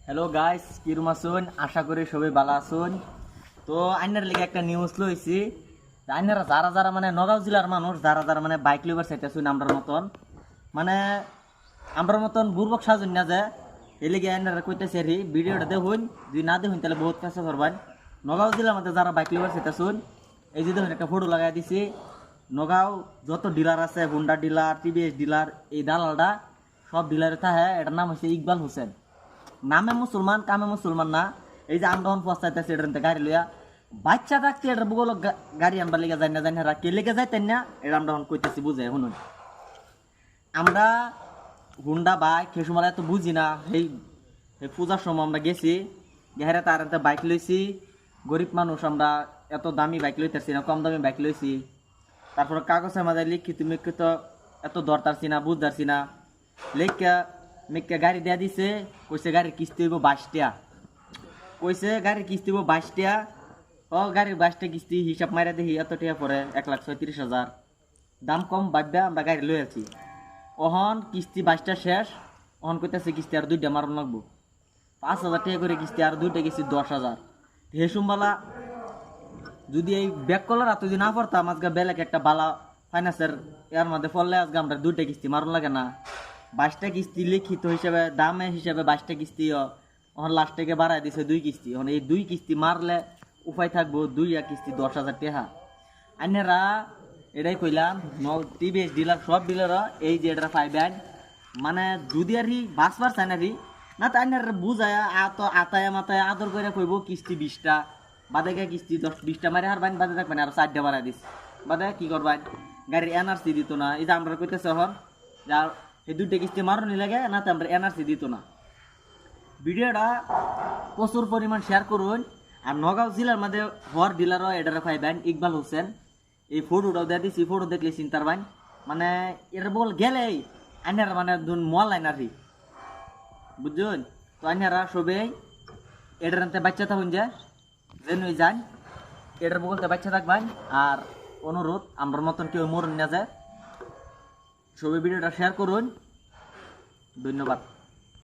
Hello guys, কিরম আছুন? আশা করি সবাই ভালো আছুন। তো আইনার লিগে একটা নিউজ লইছি। আইনারা যারা যারা মানে নগাঁও জেলার মানুষ যারা যারা মানে বাইক লিভার চাইতেছুন আমরার মতন বুর্বক সাজুন না যে এই লিগে আইনারা কইতেছে রি ভিডিওটা দেখুন। যদি না দেখুন তাহলে বহুত পেশা করবেন। নগাঁও জেলার মধ্যে যারা বাইক লিভার চাইতেছুন এই যে দেখুন একটা ফটো লাগাই দিছি। নগাঁও যত ডিলার আছে, হুন্ডা ডিলার, টিভিএস ডিলার, এই দালালটা সব ডিলারে থাকে। এটার নাম হচ্ছে ইকবাল হোসেন। নামে মুসলমান, কামে মুসলমান না। এই যে আমরা পস্তাইতেছি এটাতে গাড়ি লইয়া বাচ্চা থাকতে এটার বগল গাড়ি আনবার লেগে যাই না কে লেগে যাইতেন না, এটা আমরা কইতেছি বুঝে শুনুন। আমরা হুন্ডা বাইক সে সময় এত বুঝি না। এই পূজার সময় আমরা গেছি, গেহারে তার বাইক লইছি। গরিব মানুষ আমরা, এত দামি বাইক লইতেছি না, কম দামি বাইক লইছি। তারপর কাগজের মাঝে লিখিত মিক্ষিত এত দরতারছি না, বুঝতারছি না। লেখা মেঘকে গাড়ি দেয়া দিছে, কইছে গাড়ির কিস্তি হইব 22 টাকা। কইছে গাড়ির কিস্তি হইব 22 টাকা। ও গাড়ির 22 টাকা কিস্তি হিসাব মাইরা দেখি এত টাকা পরে 1,36,000। দাম কম ভাববা আমরা গাড়ি লই আছি। অহন কিস্তি 22টা শেষ, অহন কইতাছে কিস্তি আর 2টা মারণ লাগবো। 5,000 টাকা করে কিস্তি, আর 2টা কিস্তি 10,000। হেসুমবালা যদি এই ব্যাক কলার আর যদি না পড়তাম আজকে বেলেগ একটা বালা ফাইন্যান্সের এর মধ্যে পড়লে আজকে আমরা 2টা কিস্তি মারণ লাগে না। 22টা কিস্তি লিখিত হিসাবে দামে হিসাবে 22টা কিস্তি এখন লাস্ট থেকে বাড়াই দিছে 2 কিস্তি। এখন এই 2 কিস্তি মারলে উপায় থাকবো 2 কিস্তি 10,000 টাকা। আইনেরা এটাই কইলাম, টিভিএস ডিলার সব ডিলার এই যে এটা পাইবেন। মানে যদি আর বাসবার চাই না না তো আইনার বুঝায় আতায় মাথায় আদর করে কইব কিস্তি 20টা বাদে কিস্তি 10-20টা মারে হারবেন, বাদে থাকবেন আর 4টা বাড়াই দিস। বাদে কি করবেন? গাড়ির এনআরসি দিত না। এই যে আমরা কইতেছে এখন যা এই 2টা কিস্তি মারণই লাগে না, তো আমরা এনআরসি দিত না। ভিডিওটা প্রচুর পরিমাণ শেয়ার করুন। আর নগাঁও জেলার মধ্যে হর ডিলারও এটারে পাইবেন ইকবাল হোসেন। এই ফটোটাও দিয়ে দিচ্ছি, ফটো দেখলে চিন্তার বাইন। মানে এটার বল গেলেই আইনারা মানে মল আইনারি বুঝছেন। তো আইনারা সবেই এটার আনতে বাচ্চা থাকুন যে যেন যান, এটার বলতে বাচ্চা থাকবেন। আর অনুরোধ, আমার মতন কেউ মরণ না যায়। সবাই ভিডিওটা শেয়ার করুন। ধন্যবাদ।